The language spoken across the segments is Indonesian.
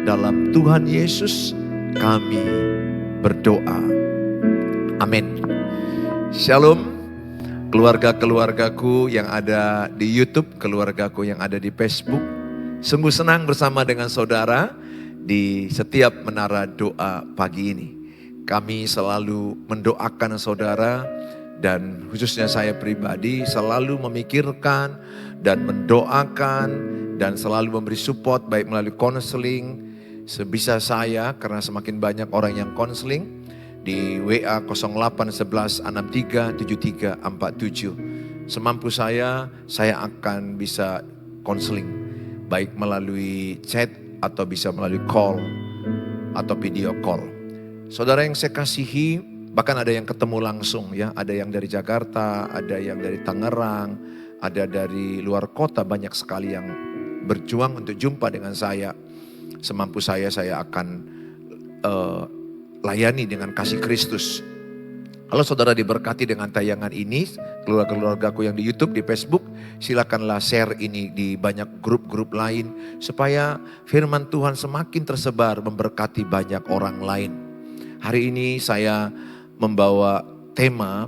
Dalam Tuhan Yesus kami berdoa. Amin. Shalom keluarga-keluargaku yang ada di YouTube, keluargaku yang ada di Facebook. Sungguh senang bersama dengan saudara di setiap menara doa pagi ini. Kami selalu mendoakan saudara dan khususnya saya pribadi selalu memikirkan dan mendoakan dan selalu memberi support baik melalui konseling sebisa saya karena semakin banyak orang yang konseling di WA 0811637347. Semampu saya akan bisa konseling baik melalui chat atau bisa melalui call atau video call. Saudara yang saya kasihi, bahkan ada yang ketemu langsung ya, ada yang dari Jakarta, ada yang dari Tangerang, ada dari luar kota, banyak sekali yang berjuang untuk jumpa dengan saya. Semampu saya akan layani dengan kasih Kristus. Kalau saudara diberkati dengan tayangan ini, keluarga-keluargaku yang di YouTube, di Facebook, silakanlah share ini di banyak grup-grup lain supaya firman Tuhan semakin tersebar memberkati banyak orang lain. Hari ini saya membawa tema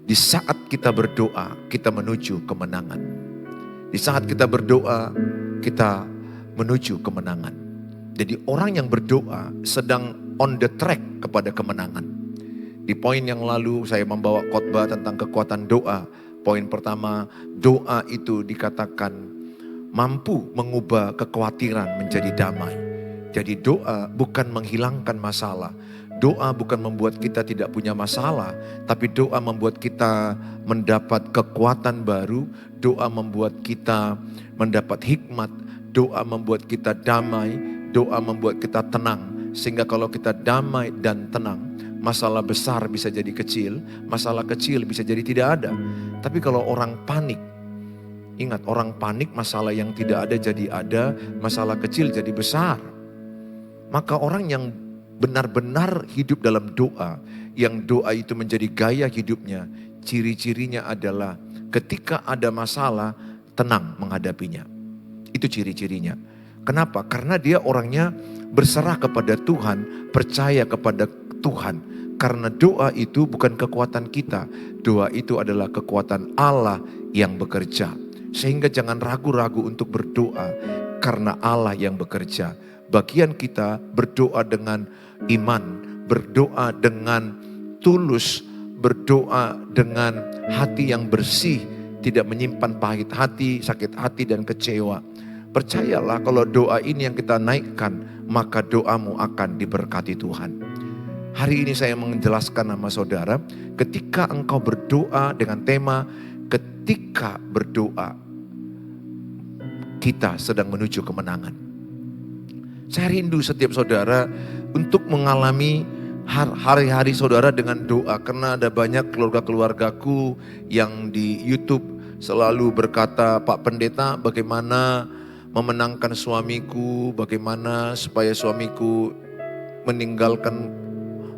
di saat kita berdoa, kita menuju kemenangan. Di saat kita berdoa, kita menuju kemenangan. Jadi orang yang berdoa sedang on the track kepada kemenangan. Di poin yang lalu saya membawa khotbah tentang kekuatan doa. Poin pertama, doa itu dikatakan mampu mengubah kekhawatiran menjadi damai. Jadi doa bukan menghilangkan masalah. Doa bukan membuat kita tidak punya masalah, tapi doa membuat kita mendapat kekuatan baru. Doa membuat kita mendapat hikmat. Doa membuat kita damai. Doa membuat kita tenang. Sehingga kalau kita damai dan tenang, masalah besar bisa jadi kecil, masalah kecil bisa jadi tidak ada. Tapi kalau orang panik, ingat orang panik masalah yang tidak ada jadi ada, masalah kecil jadi besar. Maka orang yang benar-benar hidup dalam doa, yang doa itu menjadi gaya hidupnya, ciri-cirinya adalah ketika ada masalah, tenang menghadapinya. Itu ciri-cirinya. Kenapa? Karena dia orangnya berserah kepada Tuhan, percaya kepada Tuhan. Karena doa itu bukan kekuatan kita, doa itu adalah kekuatan Allah yang bekerja. Sehingga jangan ragu-ragu untuk berdoa, karena Allah yang bekerja. Bagian kita berdoa dengan iman, berdoa dengan tulus, berdoa dengan hati yang bersih, tidak menyimpan pahit hati, sakit hati dan kecewa. Percayalah kalau doa ini yang kita naikkan, maka doamu akan diberkati Tuhan. Hari ini saya menjelaskan nama saudara, ketika engkau berdoa dengan tema, ketika berdoa, kita sedang menuju kemenangan. Saya rindu setiap saudara untuk mengalami hari-hari saudara dengan doa. Karena ada banyak keluarga-keluargaku yang di YouTube selalu berkata, Pak Pendeta bagaimana memenangkan suamiku, bagaimana supaya suamiku meninggalkan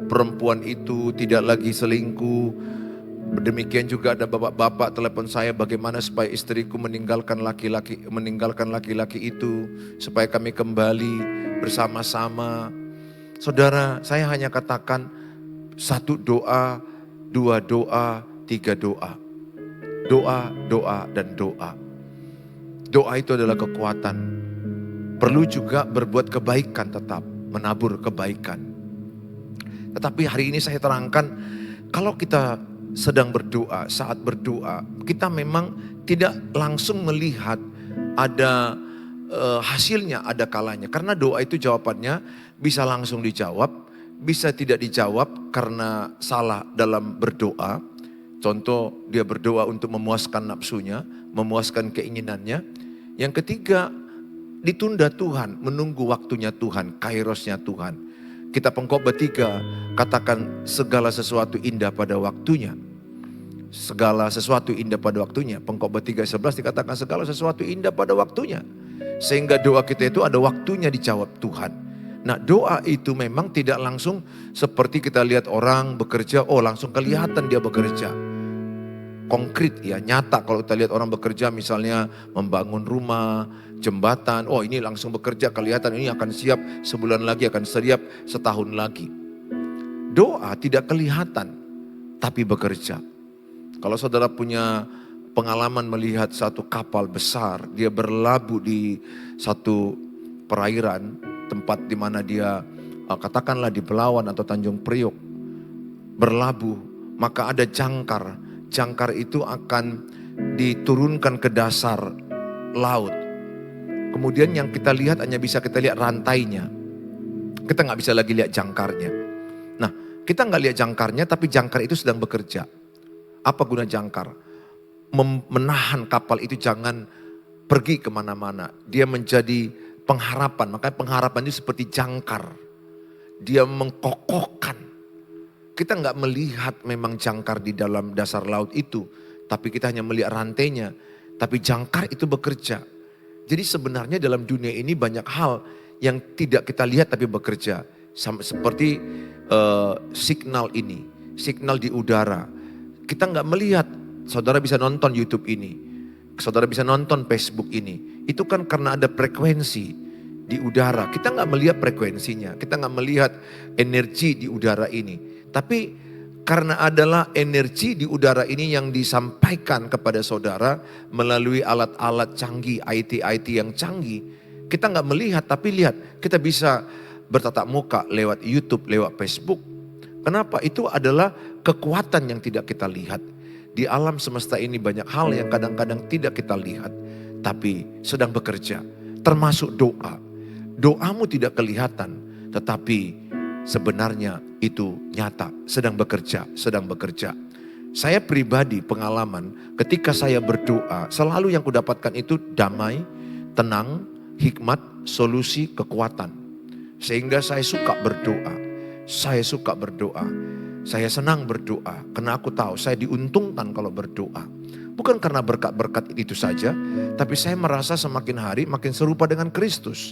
perempuan itu, tidak lagi selingkuh. Demikian juga ada bapak-bapak telepon saya, bagaimana supaya istriku meninggalkan laki-laki itu, supaya kami kembali bersama-sama. Saudara, saya hanya katakan satu doa, dua doa, tiga doa. Doa, doa, dan doa. Doa itu adalah kekuatan. Perlu juga berbuat kebaikan tetap, menabur kebaikan. Tetapi hari ini saya terangkan, kalau kita sedang berdoa, saat berdoa, kita memang tidak langsung melihat ada hasilnya, ada kalanya. Karena doa itu jawabannya bisa langsung dijawab, bisa tidak dijawab karena salah dalam berdoa. Contoh, dia berdoa untuk memuaskan nafsunya, memuaskan keinginannya. Yang ketiga, ditunda Tuhan, menunggu waktunya Tuhan, kairosnya Tuhan. Kita Pengkhotbah 3 katakan segala sesuatu indah pada waktunya. Segala sesuatu indah pada waktunya. Pengkhotbah 3:11 dikatakan segala sesuatu indah pada waktunya. Sehingga doa kita itu ada waktunya dijawab Tuhan. Nah, doa itu memang tidak langsung seperti kita lihat orang bekerja, oh langsung kelihatan dia bekerja. konkret ya, nyata. Kalau kita lihat orang bekerja misalnya membangun rumah, jembatan, oh ini langsung bekerja, kelihatan ini akan siap sebulan lagi, akan siap setahun lagi. Doa tidak kelihatan, tapi bekerja. Kalau saudara punya pengalaman melihat satu kapal besar, dia berlabuh di satu perairan, tempat di mana dia katakanlah di Belawan atau Tanjung Priok, berlabuh, maka ada jangkar. Jangkar itu akan diturunkan ke dasar laut. Kemudian yang kita lihat hanya bisa kita lihat rantainya. Kita nggak bisa lagi lihat jangkarnya. Nah, kita nggak lihat jangkarnya, tapi jangkar itu sedang bekerja. Apa guna jangkar? Menahan kapal itu jangan pergi kemana-mana. Dia menjadi pengharapan. Makanya pengharapan itu seperti jangkar. Dia mengkokohkan. Kita nggak melihat memang jangkar di dalam dasar laut itu. Tapi kita hanya melihat rantainya. Tapi jangkar itu bekerja. Jadi sebenarnya dalam dunia ini banyak hal yang tidak kita lihat tapi bekerja. Seperti signal ini. Signal di udara. Kita nggak melihat. Saudara bisa nonton YouTube ini. Saudara bisa nonton Facebook ini. Itu kan karena ada frekuensi di udara. Kita nggak melihat frekuensinya. Kita nggak melihat energi di udara ini. Tapi karena adalah energi di udara ini yang disampaikan kepada saudara melalui alat-alat canggih, IT yang canggih. Kita nggak melihat tapi lihat. Kita bisa bertatap muka lewat YouTube, lewat Facebook. Kenapa? Itu adalah kekuatan yang tidak kita lihat. Di alam semesta ini banyak hal yang kadang-kadang tidak kita lihat. Tapi sedang bekerja. Termasuk doa. Doamu tidak kelihatan. Tetapi sebenarnya itu nyata. Sedang bekerja. Sedang bekerja. Saya pribadi pengalaman ketika saya berdoa. Selalu yang kudapatkan itu damai, tenang, hikmat, solusi, kekuatan. Sehingga saya suka berdoa. Saya suka berdoa. Saya senang berdoa karena aku tahu saya diuntungkan kalau berdoa. Bukan karena berkat-berkat itu saja, tapi saya merasa semakin hari makin serupa dengan Kristus.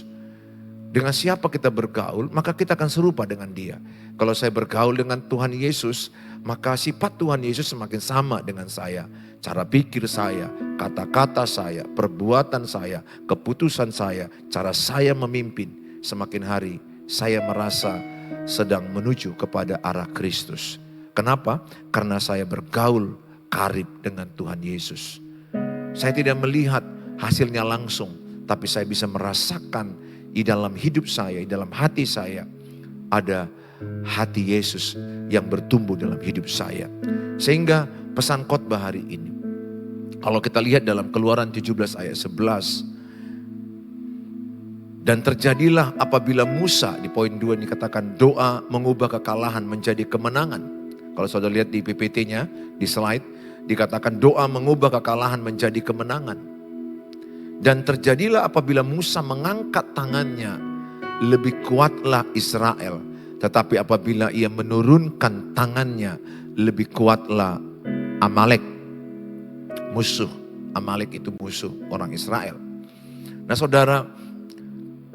Dengan siapa kita bergaul, maka kita akan serupa dengan Dia. Kalau saya bergaul dengan Tuhan Yesus, maka sifat Tuhan Yesus semakin sama dengan saya. Cara pikir saya, kata-kata saya, perbuatan saya, keputusan saya, cara saya memimpin. Semakin hari saya merasa sedang menuju kepada arah Kristus. Kenapa? Karena saya bergaul karib dengan Tuhan Yesus. Saya tidak melihat hasilnya langsung, tapi saya bisa merasakan di dalam hidup saya, di dalam hati saya, ada hati Yesus yang bertumbuh dalam hidup saya. Sehingga pesan khotbah hari ini, kalau kita lihat dalam Keluaran 17 ayat 11, dan terjadilah apabila Musa, di poin 2 ini dikatakan doa mengubah kekalahan menjadi kemenangan. Kalau saudara lihat di PPT-nya, di slide, dikatakan doa mengubah kekalahan menjadi kemenangan. Dan terjadilah apabila Musa mengangkat tangannya, lebih kuatlah Israel. Tetapi apabila ia menurunkan tangannya, lebih kuatlah Amalek. Musuh, Amalek itu musuh orang Israel. Nah saudara,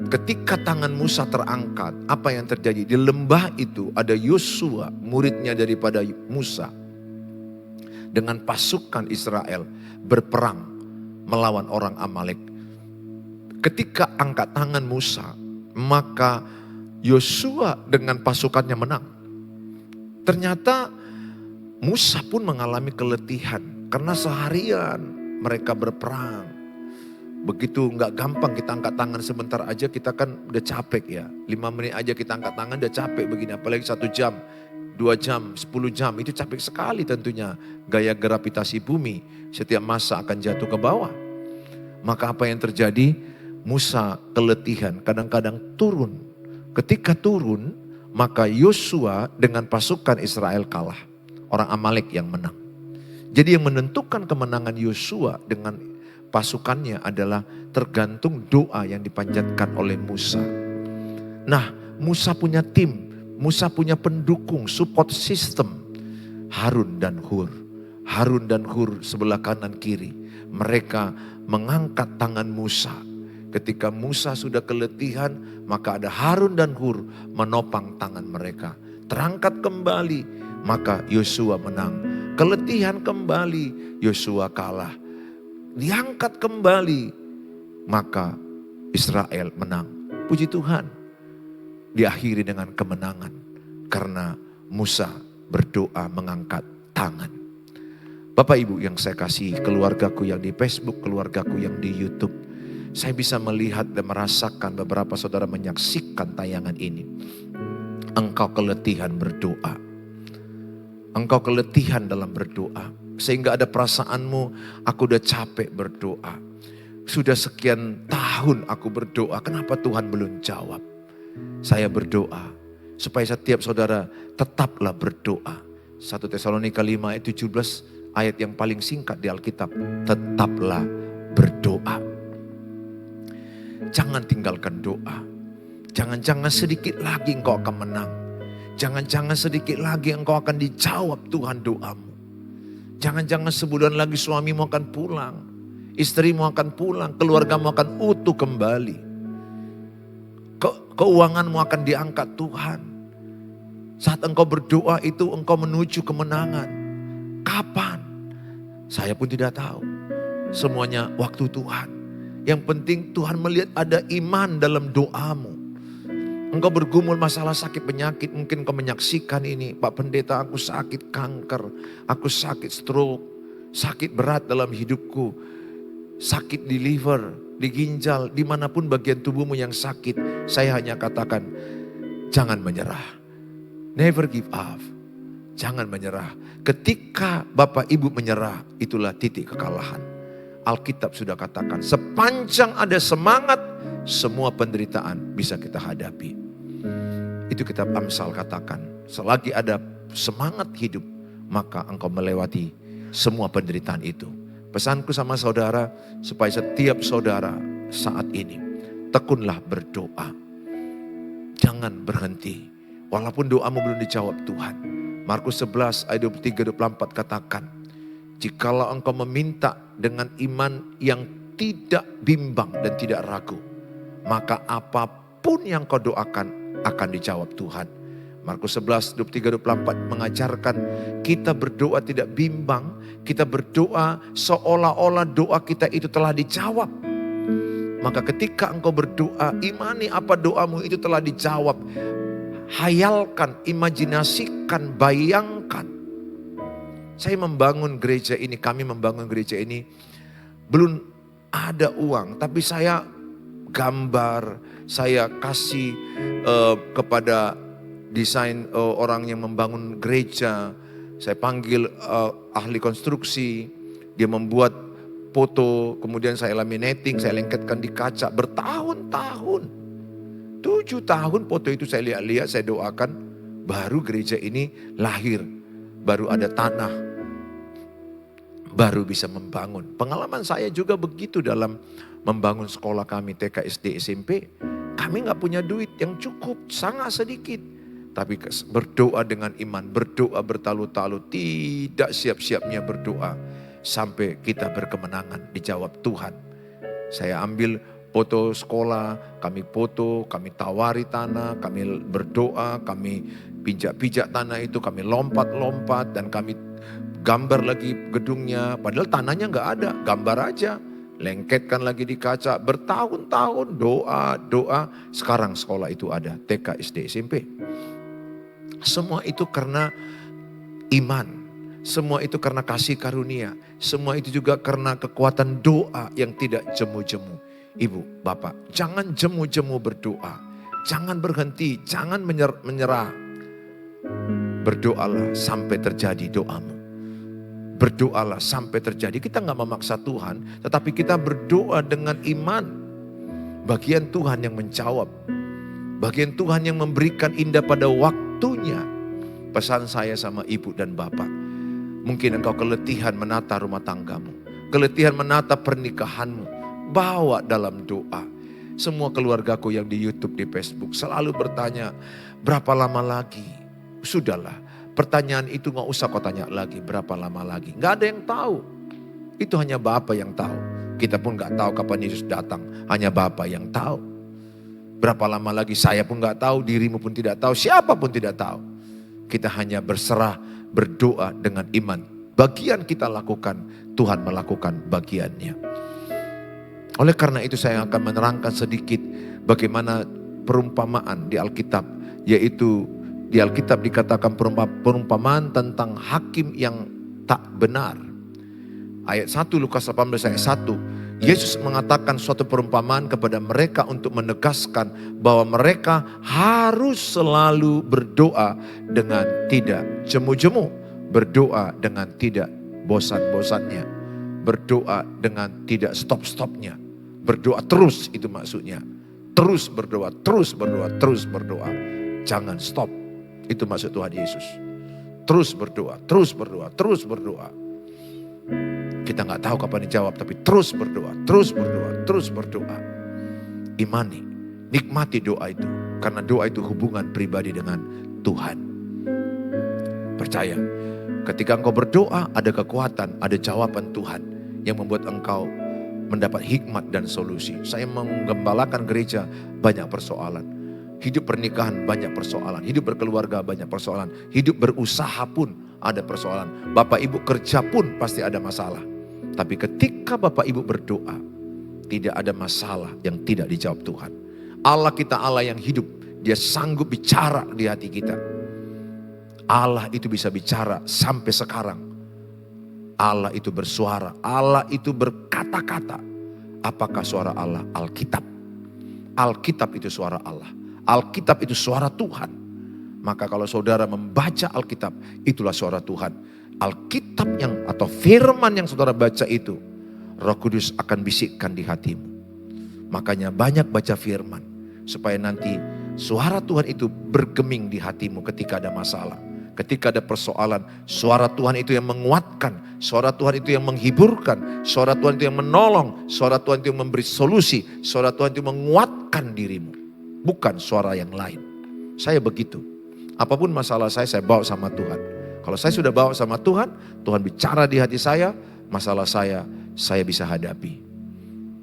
ketika tangan Musa terangkat, apa yang terjadi? Di lembah itu ada Yosua, muridnya daripada Musa. Dengan pasukan Israel berperang melawan orang Amalek. Ketika angkat tangan Musa, maka Yosua dengan pasukannya menang. Ternyata Musa pun mengalami keletihan karena seharian mereka berperang. Begitu nggak gampang kita angkat tangan sebentar aja kita kan udah capek ya. 5 menit aja kita angkat tangan udah capek begini. Apalagi 1 jam, 2 jam, 10 jam. Itu capek sekali tentunya. Gaya gravitasi bumi setiap massa akan jatuh ke bawah. Maka apa yang terjadi? Musa keletihan, kadang-kadang turun. Ketika turun, maka Yosua dengan pasukan Israel kalah. Orang Amalek yang menang. Jadi yang menentukan kemenangan Yosua dengan pasukannya adalah tergantung doa yang dipanjatkan oleh Musa. Nah, Musa punya tim, Musa punya pendukung, support system. Harun dan Hur. Harun dan Hur sebelah kanan kiri. Mereka mengangkat tangan Musa. Ketika Musa sudah keletihan, maka ada Harun dan Hur menopang tangan mereka. Terangkat kembali, maka Yosua menang. keletihan kembali, Yosua kalah. Diangkat kembali, maka Israel menang. Puji Tuhan, diakhiri dengan kemenangan karena Musa berdoa mengangkat tangan. Bapak Ibu yang saya kasih, keluargaku yang di Facebook, keluargaku yang di YouTube, saya bisa melihat dan merasakan beberapa saudara menyaksikan tayangan ini. Engkau keletihan berdoa. Engkau keletihan dalam berdoa. Sehingga ada perasaanmu, aku udah capek berdoa. Sudah sekian tahun aku berdoa, kenapa Tuhan belum jawab? Saya berdoa supaya setiap saudara tetaplah berdoa. 1 Tesalonika 5 ayat 17, ayat yang paling singkat di Alkitab. Tetaplah berdoa. Jangan tinggalkan doa. Jangan-jangan sedikit lagi engkau akan menang. Jangan-jangan sedikit lagi engkau akan dijawab Tuhan doamu. Jangan-jangan sebulan lagi suamimu akan pulang. Istrimu akan pulang. Keluargamu akan utuh kembali. Keuanganmu akan diangkat Tuhan. Saat engkau berdoa itu engkau menuju kemenangan. Kapan? Saya pun tidak tahu. Semuanya waktu Tuhan. Yang penting Tuhan melihat ada iman dalam doamu. Engkau bergumul masalah sakit penyakit. Mungkin kau menyaksikan ini. Pak Pendeta, aku sakit kanker. Aku sakit stroke. Sakit berat dalam hidupku. Sakit di liver, di ginjal, dimanapun bagian tubuhmu yang sakit. Saya hanya katakan, jangan menyerah. Never give up. Jangan menyerah. Ketika Bapak Ibu menyerah, itulah titik kekalahan. Alkitab sudah katakan, sepanjang ada semangat, semua penderitaan bisa kita hadapi. Itu kitab Amsal katakan, selagi ada semangat hidup, maka engkau melewati semua penderitaan itu. Pesanku sama saudara, supaya setiap saudara saat ini, tekunlah berdoa. Jangan berhenti, walaupun doamu belum dijawab Tuhan. Markus 11 ayat 23-24 katakan, jikalau engkau meminta dengan iman yang tidak bimbang dan tidak ragu, maka apapun yang kau doakan akan dijawab Tuhan. Markus 11, 23-24 mengajarkan kita berdoa tidak bimbang. Kita berdoa seolah-olah doa kita itu telah dijawab. Maka ketika engkau berdoa, imani apa doamu itu telah dijawab. Hayalkan, imajinasikan, bayangkan. Saya membangun gereja ini, kami membangun gereja ini. Belum ada uang, tapi saya gambar, saya kasih kepada desain orang yang membangun gereja. Saya panggil ahli konstruksi, dia membuat foto, kemudian saya laminating, saya lengketkan di kaca bertahun-tahun. 7 tahun foto itu saya lihat-lihat, saya doakan, baru gereja ini lahir, baru ada tanah, baru bisa membangun. Pengalaman saya juga begitu dalam membangun sekolah kami TK, SD, SMP. Kami gak punya duit yang cukup, sangat sedikit. Tapi berdoa dengan iman, berdoa bertalu-talu, tidak siap-siapnya berdoa. Sampai kita berkemenangan, dijawab Tuhan. Saya ambil foto sekolah, kami foto, kami tawari tanah, kami berdoa, kami pijak-pijak tanah itu, kami lompat-lompat dan kami gambar lagi gedungnya. Padahal tanahnya gak ada, gambar aja. Lengketkan lagi di kaca, bertahun-tahun doa. Sekarang sekolah itu ada, TK, SD, SMP. Semua itu karena iman. Semua itu karena kasih karunia. Semua itu juga karena kekuatan doa yang tidak jemu-jemu. Ibu, Bapak, jangan jemu-jemu berdoa. Jangan berhenti, jangan menyerah. Berdoalah sampai terjadi doamu. Berdoalah sampai terjadi. Kita gak memaksa Tuhan, tetapi kita berdoa dengan iman. Bagian Tuhan yang menjawab. Bagian Tuhan yang memberikan indah pada waktunya. Pesan saya sama ibu dan bapak. Mungkin engkau keletihan menata rumah tanggamu. Keletihan menata pernikahanmu. Bawa dalam doa. Semua keluargaku yang di YouTube, di Facebook selalu bertanya, berapa lama lagi? Sudahlah, pertanyaan itu gak usah kau tanya lagi, berapa lama lagi? Gak ada yang tahu. Itu hanya Bapa yang tahu. Kita pun gak tahu kapan Yesus datang. Hanya Bapa yang tahu. Berapa lama lagi saya pun gak tahu, dirimu pun tidak tahu, siapa pun tidak tahu. Kita hanya berserah, berdoa dengan iman. bagian kita lakukan, Tuhan melakukan bagiannya. Oleh karena itu saya akan menerangkan sedikit bagaimana perumpamaan di Alkitab, yaitu di Alkitab dikatakan perumpamaan tentang hakim yang tak benar. Ayat 1 Lukas 18 ayat 1, Yesus mengatakan suatu perumpamaan kepada mereka untuk menegaskan bahwa mereka harus selalu berdoa dengan tidak jemu-jemu, berdoa dengan tidak bosan-bosannya, berdoa dengan tidak stop-stopnya, berdoa terus, itu maksudnya. Terus berdoa, terus berdoa, terus berdoa. Jangan stop. Itu maksud Tuhan Yesus. Terus berdoa, terus berdoa, terus berdoa. Kita nggak tahu kapan dijawab, tapi terus berdoa, terus berdoa, terus berdoa. Imani, nikmati doa itu. Karena doa itu hubungan pribadi dengan Tuhan. Percaya, ketika engkau berdoa ada kekuatan, ada jawaban Tuhan yang membuat engkau mendapat hikmat dan solusi. Saya menggembalakan gereja, banyak persoalan. Hidup pernikahan banyak persoalan. Hidup berkeluarga banyak persoalan. Hidup berusaha pun ada persoalan. Bapak ibu kerja pun pasti ada masalah. Tapi ketika Bapak ibu berdoa, tidak ada masalah yang tidak dijawab Tuhan. Allah kita Allah yang hidup. Dia sanggup bicara di hati kita. Allah itu bisa bicara sampai sekarang. Allah itu bersuara. Allah itu berkata-kata. Apakah suara Allah? Alkitab. Alkitab itu suara Allah. Alkitab itu suara Tuhan. Maka kalau saudara membaca Alkitab, itulah suara Tuhan. Alkitab yang atau firman yang saudara baca itu, Roh Kudus akan bisikkan di hatimu. Makanya banyak baca firman. Supaya nanti suara Tuhan itu bergeming di hatimu ketika ada masalah. Ketika ada persoalan, suara Tuhan itu yang menguatkan. Suara Tuhan itu yang menghiburkan. Suara Tuhan itu yang menolong. Suara Tuhan itu yang memberi solusi. Suara Tuhan itu menguatkan dirimu. Bukan suara yang lain. Saya begitu. Apapun masalah saya bawa sama Tuhan. Kalau saya sudah bawa sama Tuhan, Tuhan bicara di hati saya, masalah saya bisa hadapi.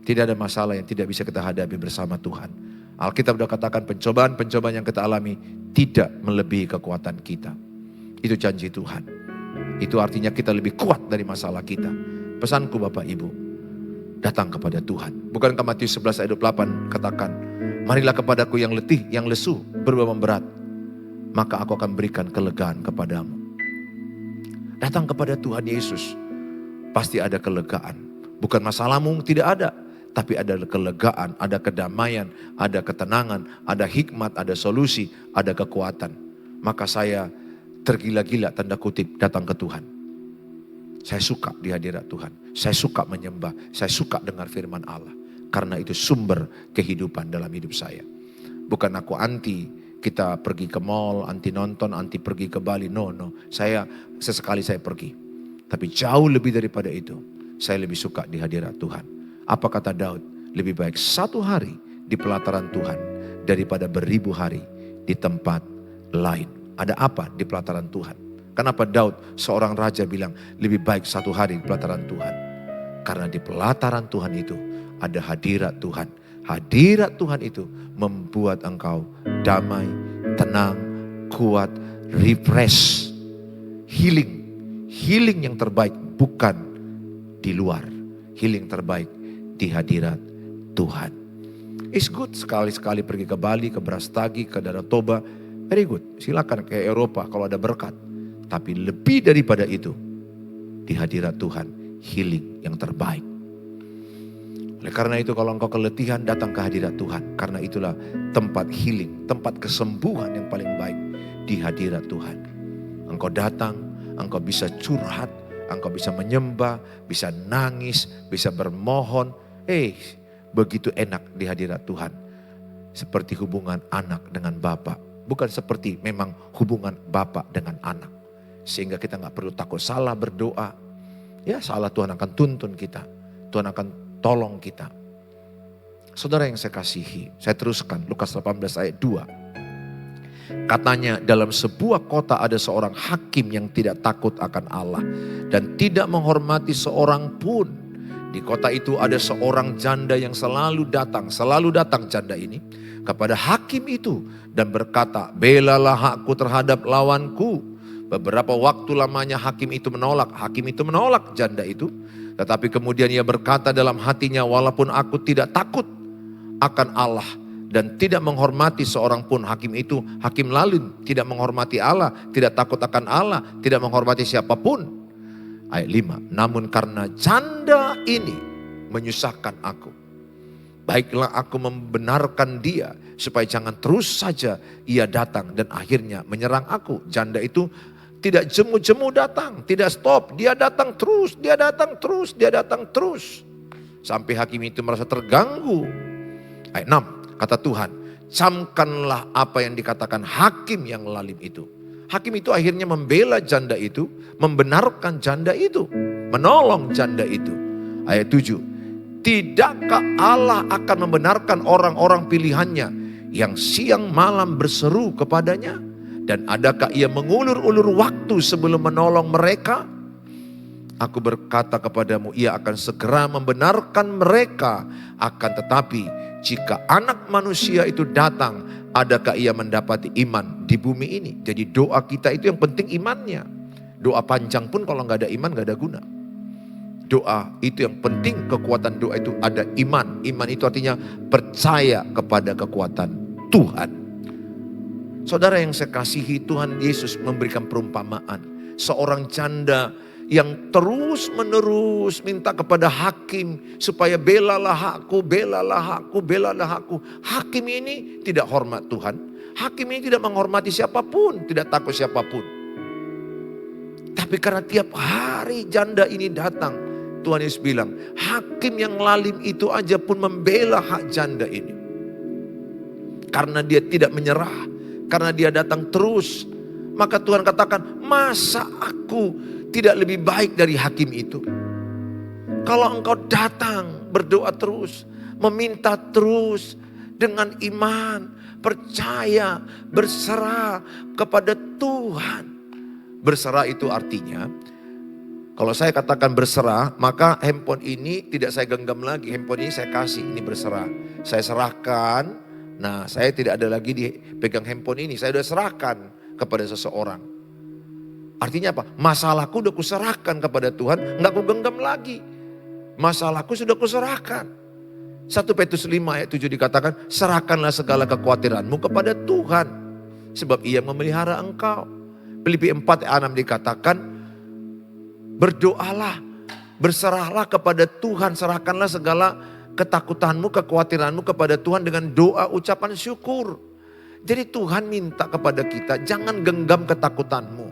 Tidak ada masalah yang tidak bisa kita hadapi bersama Tuhan. Alkitab sudah katakan pencobaan-pencobaan yang kita alami tidak melebihi kekuatan kita. Itu janji Tuhan. Itu artinya kita lebih kuat dari masalah kita. Pesanku Bapak Ibu, datang kepada Tuhan. Bukankah Matius 11 ayat 28 katakan, marilah kepadaku yang letih, yang lesu, berbeban berat, maka aku akan berikan kelegaan kepadamu. Datang kepada Tuhan Yesus, pasti ada kelegaan. Bukan masalahmu tidak ada, tapi ada kelegaan, ada kedamaian, ada ketenangan, ada hikmat, ada solusi, ada kekuatan. Maka saya tergila-gila tanda kutip datang ke Tuhan. Saya suka di hadirat Tuhan. Saya suka menyembah, saya suka dengar firman Allah. Karena itu sumber kehidupan dalam hidup saya. Bukan aku anti kita pergi ke mall, anti nonton, anti pergi ke Bali. No. Sesekali saya pergi. Tapi jauh lebih daripada itu. Saya lebih suka di hadirat Tuhan. Apa kata Daud? Lebih baik satu hari di pelataran Tuhan daripada beribu hari di tempat lain. Ada apa di pelataran Tuhan? Kenapa Daud seorang raja bilang lebih baik satu hari di pelataran Tuhan? Karena di pelataran Tuhan itu ada hadirat Tuhan. Hadirat Tuhan itu membuat engkau damai, tenang, kuat, refresh, healing. Healing yang terbaik bukan di luar. Healing terbaik di hadirat Tuhan. It's good sekali-sekali pergi ke Bali, ke Brastagi, ke Danau Toba. Very good. Silakan ke Eropa kalau ada berkat. Tapi lebih daripada itu, di hadirat Tuhan, healing yang terbaik. Oleh karena itu kalau engkau keletihan, datang ke hadirat Tuhan. Karena itulah tempat healing, tempat kesembuhan yang paling baik di hadirat Tuhan. Engkau datang, engkau bisa curhat, engkau bisa menyembah, bisa nangis, bisa bermohon. Begitu enak di hadirat Tuhan. Seperti hubungan anak dengan Bapa. Bukan seperti memang hubungan Bapa dengan anak. Sehingga kita gak perlu takut salah berdoa. Ya salah Tuhan akan tuntun kita. Tuhan akan tolong kita. Saudara yang saya kasihi, saya teruskan Lukas 18 ayat 2. Katanya dalam sebuah kota ada seorang hakim yang tidak takut akan Allah. Dan tidak menghormati seorang pun. Di kota itu ada seorang janda yang selalu datang janda ini kepada hakim itu. Dan berkata, belalah hakku terhadap lawanku. Beberapa waktu lamanya hakim itu menolak janda itu. Tetapi kemudian ia berkata dalam hatinya, walaupun aku tidak takut akan Allah dan tidak menghormati seorang pun, hakim itu, hakim lalim, tidak menghormati Allah, tidak takut akan Allah, tidak menghormati siapapun. Ayat 5, namun karena janda ini menyusahkan aku, baiklah aku membenarkan dia supaya jangan terus saja ia datang dan akhirnya menyerang aku. Janda itu tidak jemu-jemu datang, tidak stop, dia datang terus, dia datang terus, dia datang terus. Sampai hakim itu merasa terganggu. Ayat 6, kata Tuhan, camkanlah apa yang dikatakan hakim yang lalim itu. Hakim itu akhirnya membela janda itu, membenarkan janda itu, menolong janda itu. Ayat 7, tidakkah Allah akan membenarkan orang-orang pilihannya yang siang malam berseru kepadanya? Dan adakah ia mengulur-ulur waktu sebelum menolong mereka? Aku berkata kepadamu, ia akan segera membenarkan mereka. Akan tetapi jika anak manusia itu datang, adakah ia mendapati iman di bumi ini? Jadi doa kita itu yang penting imannya. Doa panjang pun kalau nggak ada iman nggak ada guna. Doa itu yang penting, kekuatan doa itu ada iman. Iman itu artinya percaya kepada kekuatan Tuhan. Saudara yang saya kasihi, Tuhan Yesus memberikan perumpamaan. Seorang janda yang terus menerus minta kepada hakim supaya belalah aku, belalah aku, belalah aku. Hakim ini tidak hormat Tuhan. Hakim ini tidak menghormati siapapun, tidak takut siapapun. Tapi karena tiap hari janda ini datang, Tuhan Yesus bilang, hakim yang lalim itu aja pun membela hak janda ini. Karena dia tidak menyerah, karena dia datang terus. Maka Tuhan katakan, masa aku tidak lebih baik dari hakim itu? Kalau engkau datang berdoa terus, meminta terus dengan iman, percaya, berserah kepada Tuhan. Berserah itu artinya, kalau saya katakan berserah, maka handphone ini tidak saya genggam lagi. Handphone ini saya kasih, ini berserah. Saya serahkan, nah saya tidak ada lagi dipegang handphone ini. Saya sudah serahkan kepada seseorang. Artinya apa? Masalahku udah kuserahkan kepada Tuhan, enggak kugenggam lagi. Masalahku sudah kuserahkan. 1 Petrus 5 ayat 7 dikatakan, serahkanlah segala kekhawatiranmu kepada Tuhan, sebab Ia memelihara engkau. Filipi 4 ayat 6 dikatakan, berdoalah, berserahlah kepada Tuhan, serahkanlah segala ketakutanmu, kekhawatiranmu kepada Tuhan dengan doa ucapan syukur. Jadi Tuhan minta kepada kita, jangan genggam ketakutanmu.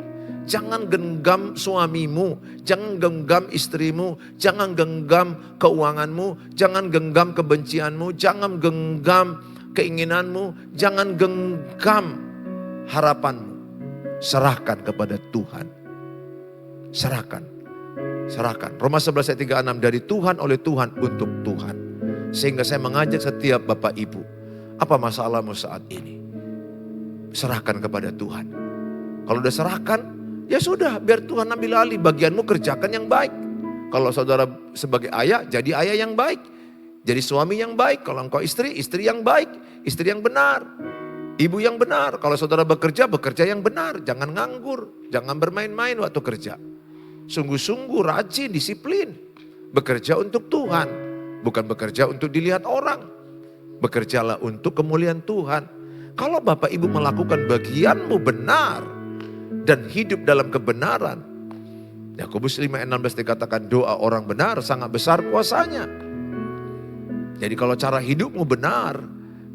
Jangan genggam suamimu, jangan genggam istrimu, jangan genggam keuanganmu, jangan genggam kebencianmu, jangan genggam keinginanmu, jangan genggam harapanmu. Serahkan kepada Tuhan. Serahkan. Serahkan. Roma 11 ayat 36, dari Tuhan, oleh Tuhan, untuk Tuhan. Sehingga saya mengajak setiap Bapak Ibu, apa masalahmu saat ini? Serahkan kepada Tuhan. Kalau udah serahkan, ya sudah, biar Tuhan ambil alih. Bagianmu kerjakan yang baik. Kalau saudara sebagai ayah, jadi ayah yang baik. Jadi suami yang baik. Kalau engkau istri, istri yang baik. Istri yang benar. Ibu yang benar. Kalau saudara bekerja, bekerja yang benar. Jangan nganggur. Jangan bermain-main waktu kerja. Sungguh-sungguh rajin, disiplin. Bekerja untuk Tuhan. Bukan bekerja untuk dilihat orang. Bekerjalah untuk kemuliaan Tuhan. Kalau Bapak Ibu melakukan bagianmu benar dan hidup dalam kebenaran, Yakobus 5 ayat 16 dikatakan, doa orang benar sangat besar kuasanya. Jadi kalau cara hidupmu benar,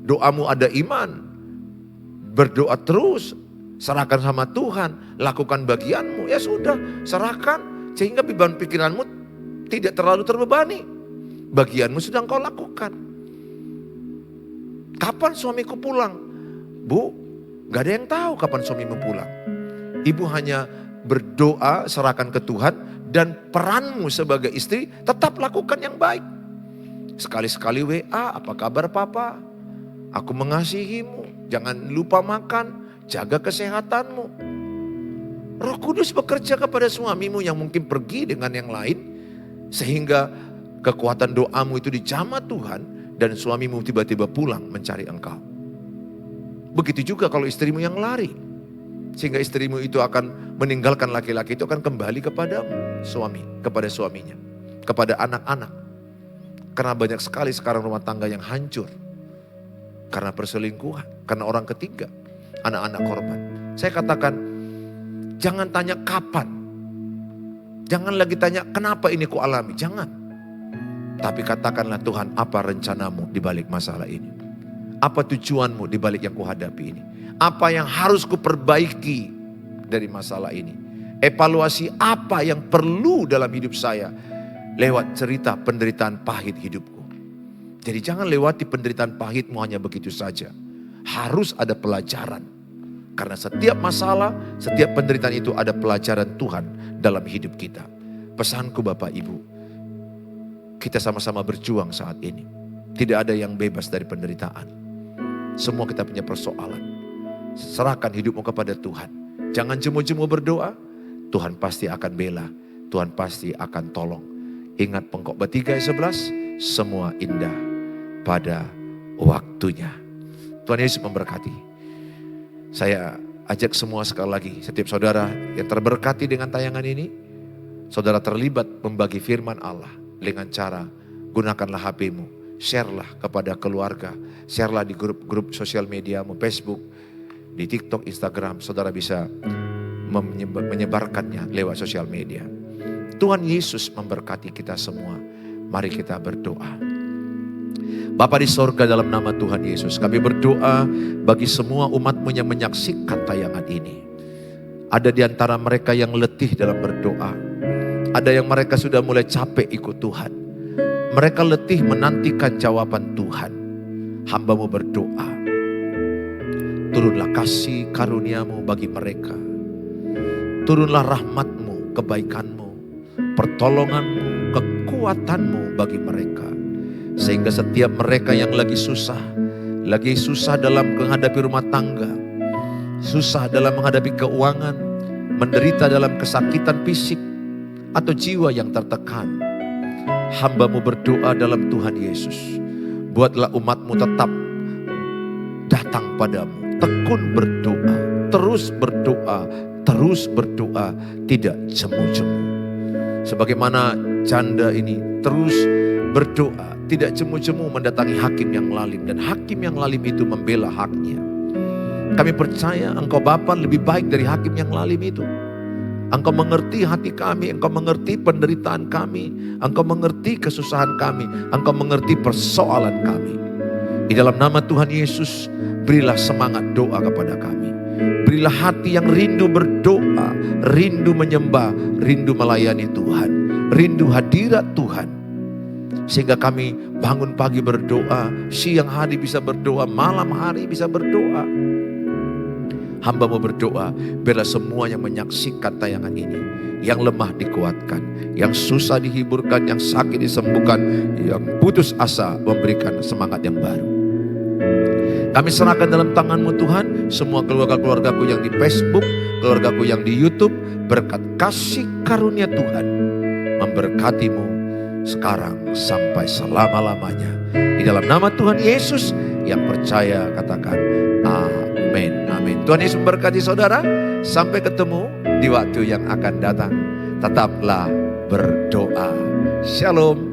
doamu ada iman, berdoa terus, serahkan sama Tuhan, lakukan bagianmu, ya sudah, serahkan sehingga beban pikiranmu tidak terlalu terbebani. Bagianmu sudah engkau lakukan. Kapan suamiku pulang? Bu, gak ada yang tahu kapan suamimu pulang. Ibu hanya berdoa, serahkan ke Tuhan, dan peranmu sebagai istri tetap lakukan yang baik. Sekali-sekali WA, apa kabar papa? Aku mengasihimu, jangan lupa makan, jaga kesehatanmu. Roh Kudus bekerja kepada suamimu yang mungkin pergi dengan yang lain, sehingga kekuatan doamu itu dijamah Tuhan, dan suamimu tiba-tiba pulang mencari engkau. Begitu juga kalau istrimu yang lari. Sehingga istrimu itu akan meninggalkan laki-laki itu, akan kembali kepada suami, kepada suaminya, kepada anak-anak. Karena banyak sekali sekarang rumah tangga yang hancur. Karena perselingkuhan, karena orang ketiga, anak-anak korban. Saya katakan, jangan tanya kapan. Jangan lagi tanya kenapa ini ku alami, jangan. Tapi katakanlah, Tuhan, apa rencanamu di balik masalah ini? Apa tujuanmu di balik yang kuhadapi ini? Apa yang harus kuperbaiki dari masalah ini? Evaluasi apa yang perlu dalam hidup saya lewat cerita penderitaan pahit hidupku. Jadi jangan lewati penderitaan pahitmu hanya begitu saja. Harus ada pelajaran. Karena setiap masalah, setiap penderitaan itu ada pelajaran Tuhan dalam hidup kita. Pesanku Bapak Ibu, kita sama-sama berjuang saat ini. Tidak ada yang bebas dari penderitaan. Semua kita punya persoalan. Serahkan hidupmu kepada Tuhan. Jangan jemu-jemu berdoa. Tuhan pasti akan bela. Tuhan pasti akan tolong. Ingat Pengkhotbah 3 ayat 11. Semua indah pada waktunya. Tuhan Yesus memberkati. Saya ajak semua sekali lagi. Setiap saudara yang terberkati dengan tayangan ini. Saudara terlibat membagi firman Allah. Dengan cara gunakanlah HP-mu. Share-lah kepada keluarga. Share-lah di grup-grup sosial mediamu. Facebook, di TikTok, Instagram, saudara bisa menyebarkannya lewat sosial media. Tuhan Yesus memberkati kita semua. Mari kita berdoa. Bapa di sorga, dalam nama Tuhan Yesus, kami berdoa bagi semua umat-Mu yang menyaksikan tayangan ini. Ada di antara mereka yang letih dalam berdoa. Ada yang mereka sudah mulai capek ikut Tuhan. Mereka letih menantikan jawaban Tuhan. Hamba-Mu berdoa, turunlah kasih karunia-Mu bagi mereka. Turunlah rahmat-Mu, kebaikan-Mu, pertolongan-Mu, kekuatan-Mu bagi mereka. Sehingga setiap mereka yang lagi susah dalam menghadapi rumah tangga, susah dalam menghadapi keuangan, menderita dalam kesakitan fisik atau jiwa yang tertekan. Hamba-Mu berdoa dalam Tuhan Yesus. Buatlah umat-Mu tetap datang padamu. Tekun berdoa, terus berdoa, tidak jemu-jemu. Sebagaimana janda ini terus berdoa, tidak jemu-jemu mendatangi hakim yang lalim. Dan hakim yang lalim itu membela haknya. Kami percaya Engkau Bapa lebih baik dari hakim yang lalim itu. Engkau mengerti hati kami, Engkau mengerti penderitaan kami, Engkau mengerti kesusahan kami, Engkau mengerti persoalan kami. Di dalam nama Tuhan Yesus, berilah semangat doa kepada kami. Berilah hati yang rindu berdoa, rindu menyembah, rindu melayani Tuhan, rindu hadirat Tuhan. Sehingga kami bangun pagi berdoa, siang hari bisa berdoa, malam hari bisa berdoa. Hamba-Mu berdoa, biarlah semua yang menyaksikan tayangan ini, yang lemah dikuatkan, yang susah dihiburkan, yang sakit disembuhkan, yang putus asa memberikan semangat yang baru. Kami serahkan dalam tangan-Mu Tuhan, semua keluarga-keluargaku yang di Facebook, keluargaku yang di YouTube, berkat kasih karunia Tuhan memberkati-Mu sekarang sampai selama-lamanya. Di dalam nama Tuhan Yesus, yang percaya katakan amin, amin. Tuhan Yesus memberkati saudara. Sampai ketemu di waktu yang akan datang. Tetaplah berdoa. Shalom.